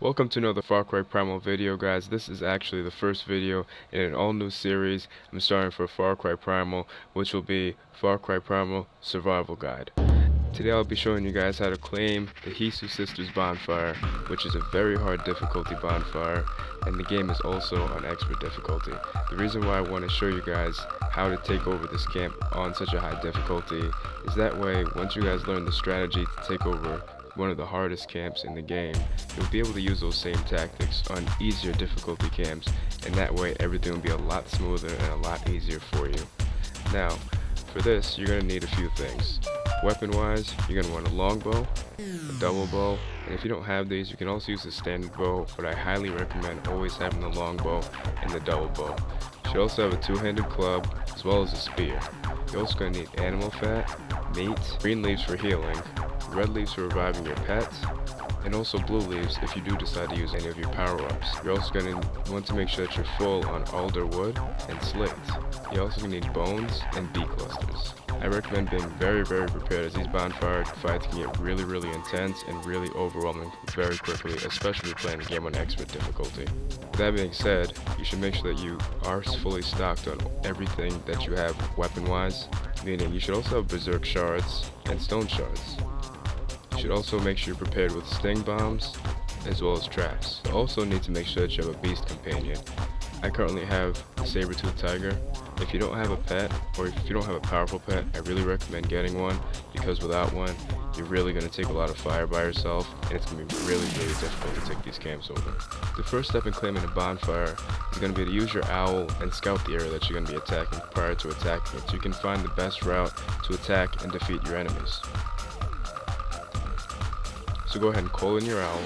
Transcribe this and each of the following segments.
Welcome to another Far Cry Primal video, guys. This is actually the first video in an all-new series I'm starting for Far Cry Primal, which will be Far Cry Primal Survival Guide. Today I'll be showing you guys how to claim the Hisu Sisters bonfire, which is a very hard difficulty bonfire, and the game is also on expert difficulty. The reason why I want to show you guys how to take over this camp on such a high difficulty is that way, once you guys learn the strategy to take over one of the hardest camps in the game, you'll be able to use those same tactics on easier difficulty camps, and that way everything will be a lot smoother and a lot easier for you. Now, for this, you're going to need a few things. Weapon wise, you're going to want a longbow, a double bow, and if you don't have these, you can also use a standard bow, but I highly recommend always having the longbow and the double bow. You should also have a two-handed club as well as a spear. You're also going to need animal fat, meat, green leaves for healing, red leaves for reviving your pets, and also blue leaves if you do decide to use any of your power-ups. You're also going to want to make sure that you're full on alder wood and slate. You're also going to need bones and bee clusters. I recommend being very prepared, as these bonfire fights can get really intense and really overwhelming very quickly, especially if you're playing the game on expert difficulty. With that being said, you should make sure that you are fully stocked on everything that you have weapon-wise, meaning you should also have berserk shards and stone shards. You should also make sure you're prepared with sting bombs as well as traps. You also need to make sure that you have a beast companion. I currently have a saber-toothed tiger. If you don't have a pet, or if you don't have a powerful pet, I really recommend getting one, because without one, you're really going to take a lot of fire by yourself, and it's going to be really difficult to take these camps over. The first step in claiming a bonfire is going to be to use your owl and scout the area that you're going to be attacking prior to attacking it, so you can find the best route to attack and defeat your enemies. So go ahead and call in your owl,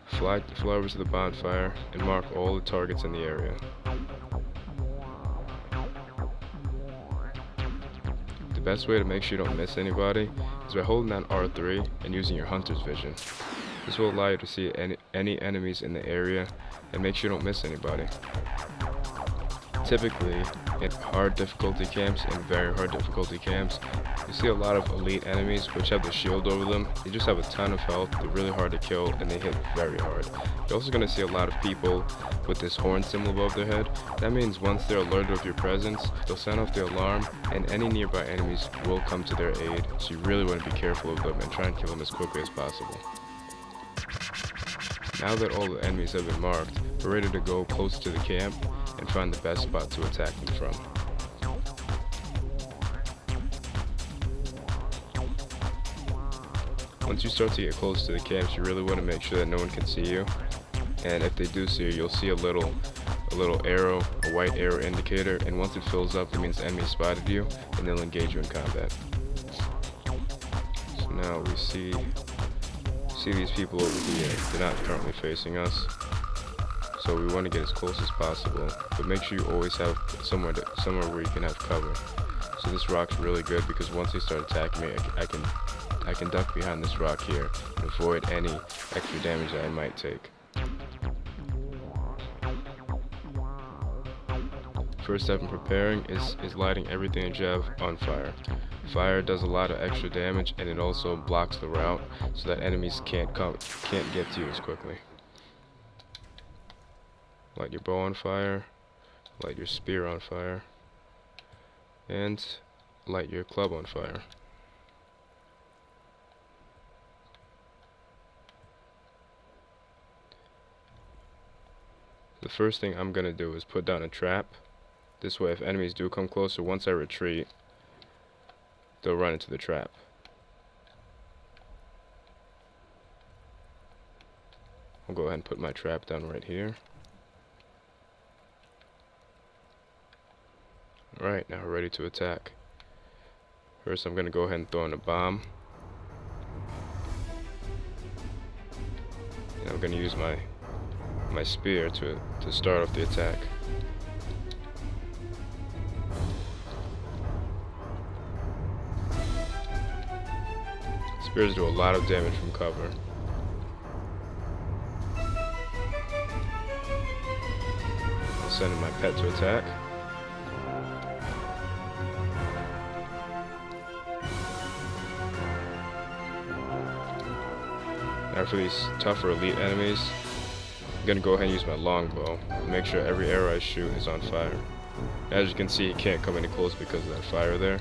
fly over to the bonfire, and mark all the targets in the area. The best way to make sure you don't miss anybody is by holding down R3 and using your hunter's vision. This will allow you to see any enemies in the area and make sure you don't miss anybody. Typically, in hard difficulty camps and very hard difficulty camps, you see a lot of elite enemies which have the shield over them. They just have a ton of health, they're really hard to kill, and they hit very hard. You're also going to see a lot of people with this horn symbol above their head. That means once they're alerted of your presence, they'll send off the alarm, and any nearby enemies will come to their aid, so you really want to be careful of them and try and kill them as quickly as possible. Now that all the enemies have been marked, we're ready to go close to the camp and find the best spot to attack them from. Once you start to get close to the camps, you really want to make sure that no one can see you, and if they do see you, you'll see a little arrow, a white arrow indicator, and once it fills up, it means the enemy spotted you, and they'll engage you in combat. So now we see these people over here. They're not currently facing us, so we want to get as close as possible, but make sure you always have somewhere where you can have cover. So this rock's really good, because once they start attacking me, I can duck behind this rock here and avoid any extra damage that I might take. First step in preparing is lighting everything that you have on fire. Fire does a lot of extra damage, and it also blocks the route so that enemies can't get to you as quickly. Light your bow on fire, light your spear on fire, and light your club on fire. The first thing I'm going to do is put down a trap. This way, if enemies do come closer, once I retreat, they'll run into the trap. I'll go ahead and put my trap down right here. Alright, now we're ready to attack. First, I'm going to go ahead and throw in a bomb. And I'm going to use my spear to start off the attack. Spears do a lot of damage from cover. I'll send in my pet to attack. Now for these tougher elite enemies, I'm gonna go ahead and use my longbow. Make sure every arrow I shoot is on fire. As you can see, he can't come any close because of that fire there.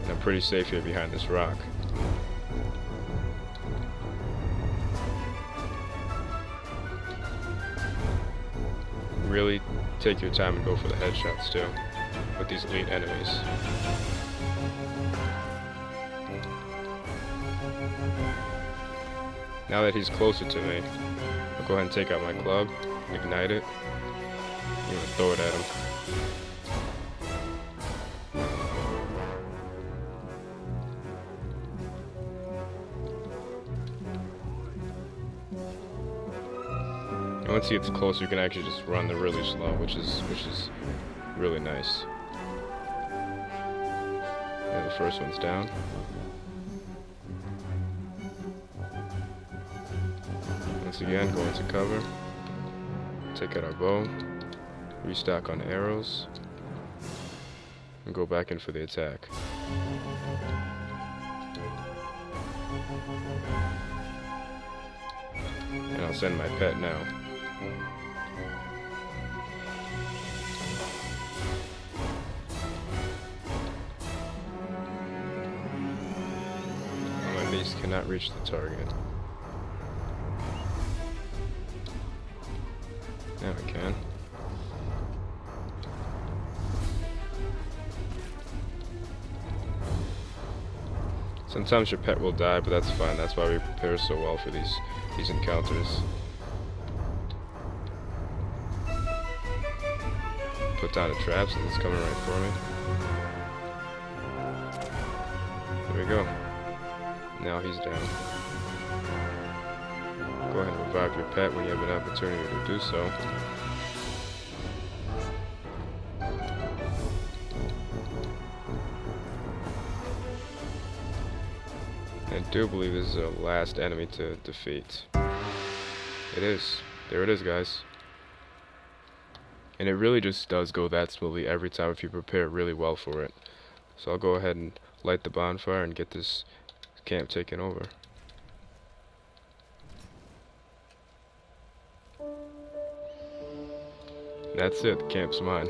And I'm pretty safe here behind this rock. Really take your time and go for the headshots too with these elite enemies. Now that he's closer to me, I'll go ahead and take out my club, ignite it, and throw it at him. And once he gets closer, you can actually just run the really slow, which is really nice. And the first one's down. Once again, go into cover, take out our bow, restock on arrows, and go back in for the attack. And I'll send my pet now. My beast cannot reach the target. Now I can. Sometimes your pet will die, but that's fine. That's why we prepare so well for these encounters. Put down a trap since it's coming right for me. There we go. Now he's down. Go ahead and revive your pet when you have an opportunity to do so. I do believe this is the last enemy to defeat. It is. There it is, guys. And it really just does go that smoothly every time if you prepare really well for it. So I'll go ahead and light the bonfire and get this camp taken over. That's it, the camp's mine.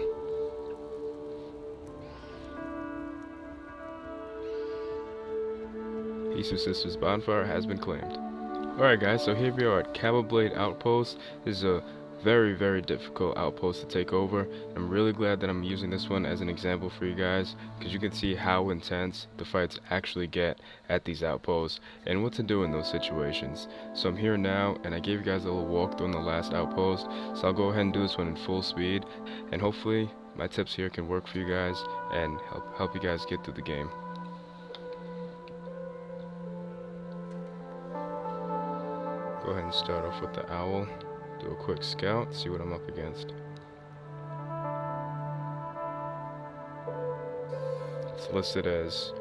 Peace of Sisters bonfire has been claimed. Alright guys, so here we are at Camelblade Outpost. This is a very, very difficult outpost to take over. I'm really glad that I'm using this one as an example for you guys, because you can see how intense the fights actually get at these outposts and what to do in those situations. So I'm here now, and I gave you guys a little walkthrough on the last outpost, so I'll go ahead and do this one in full speed, and hopefully my tips here can work for you guys and help you guys get through the game. Go ahead and start off with the owl. Do a quick scout, see what I'm up against. It's listed as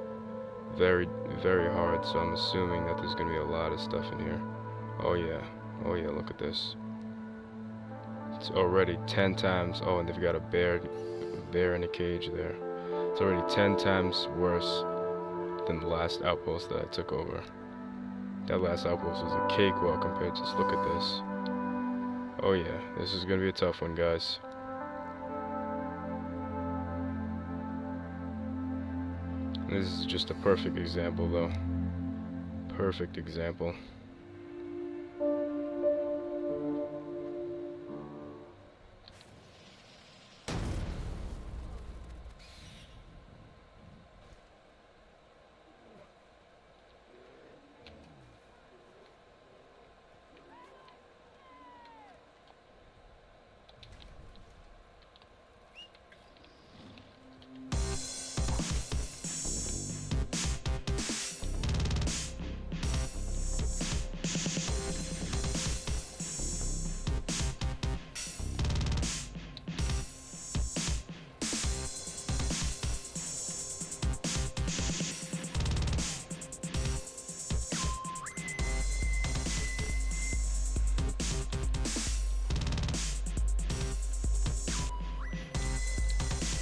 very, very hard, so I'm assuming that there's going to be a lot of stuff in here. Oh yeah, look at this. It's already 10 times, oh, and they've got a bear in a cage there. It's already 10 times worse than the last outpost that I took over. That last outpost was a cakewalk compared to, just look at this. Oh yeah, this is gonna be a tough one, guys. This is just a perfect example though. Perfect example.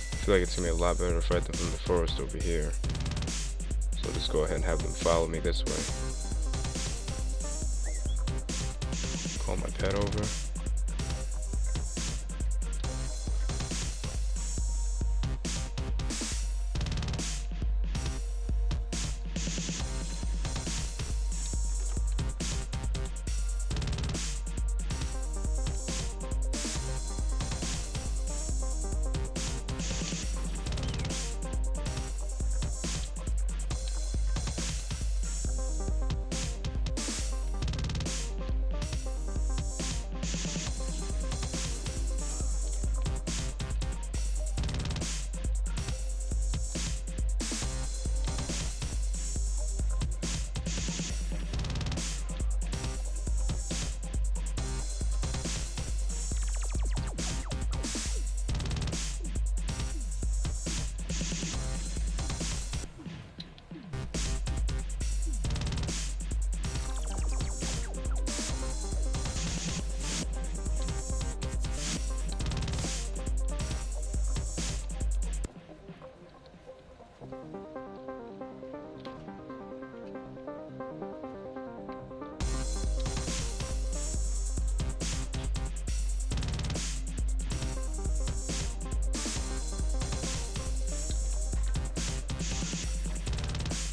I feel like it's gonna be a lot better fight than the forest over here. We'll just go ahead and have them follow me this way. Call my pet over.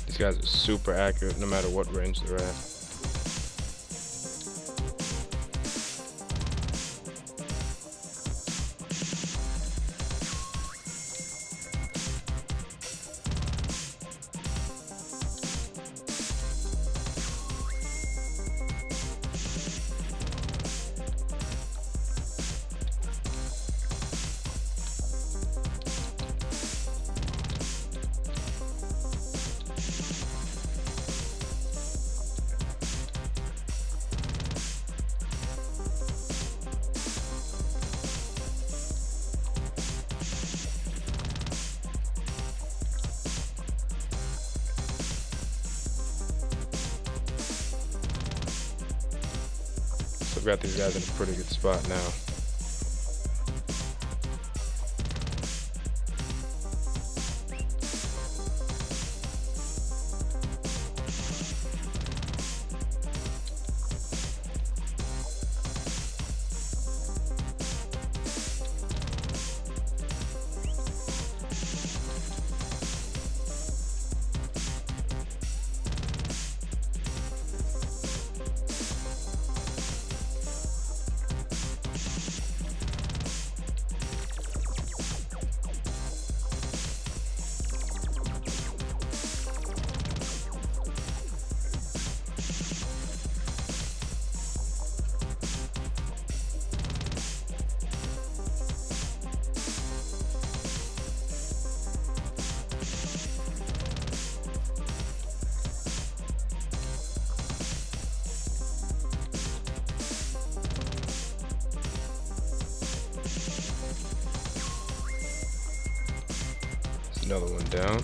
These guys are super accurate no matter what range they're at. I've got these guys in a pretty good spot now. Another one down.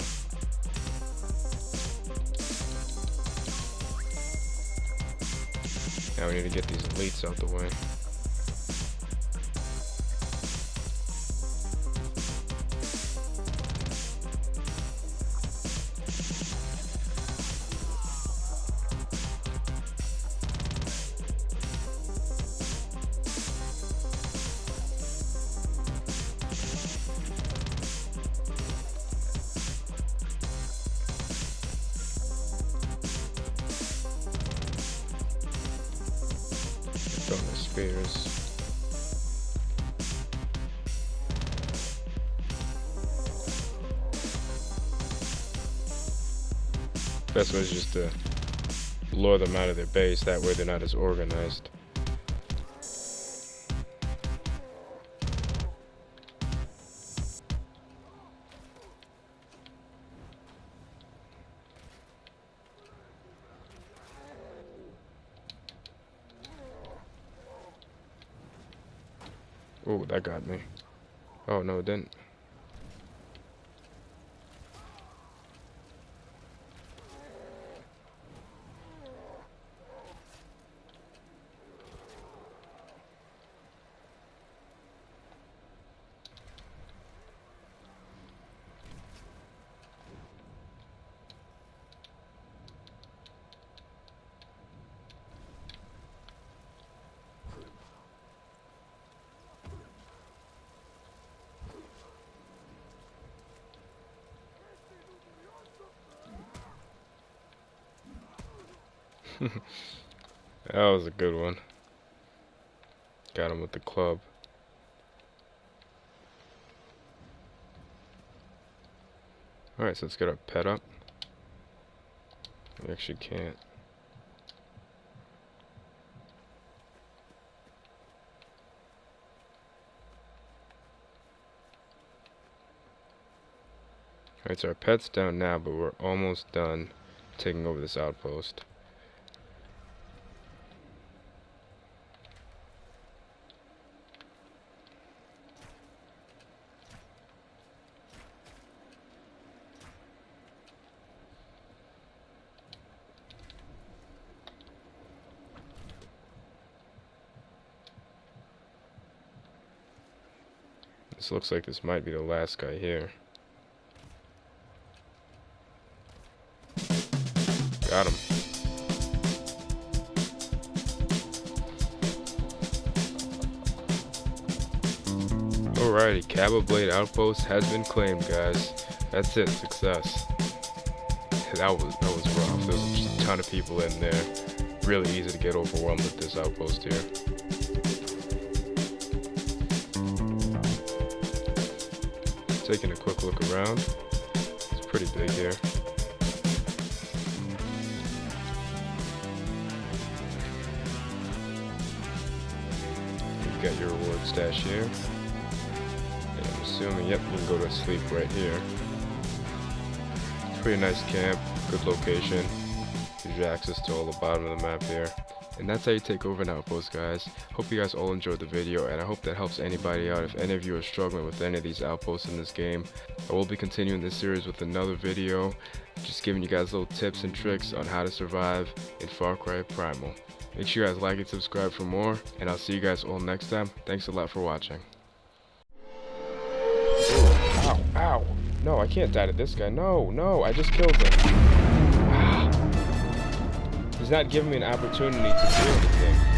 Now we need to get these elites out the way. Throwing the spears. Best way is just to lure them out of their base, that way they're not as organized. Oh, that got me. Oh, no, it didn't. That was a good one. Got him with the club. Alright, so let's get our pet up. We actually can't. Alright, so our pet's down now, but we're almost done taking over this outpost. This looks like this might be the last guy here. Got him. Alrighty, Cabo Blade Outpost has been claimed, guys. That's it, success. That was rough. There was just a ton of people in there. Really easy to get overwhelmed with this outpost here. Taking a quick look around. It's pretty big here. You've got your reward stash here. And I'm assuming, yep, you can go to sleep right here. Pretty nice camp, good location. Gives you access to all the bottom of the map here. And that's how you take over an outpost, guys. Hope you guys all enjoyed the video, and I hope that helps anybody out if any of you are struggling with any of these outposts in this game. I will be continuing this series with another video, just giving you guys little tips and tricks on how to survive in Far Cry Primal. Make sure you guys like and subscribe for more, and I'll see you guys all next time. Thanks a lot for watching. Ow, ow. No, I can't die to this guy. No, I just killed him. He's not giving me an opportunity to do anything.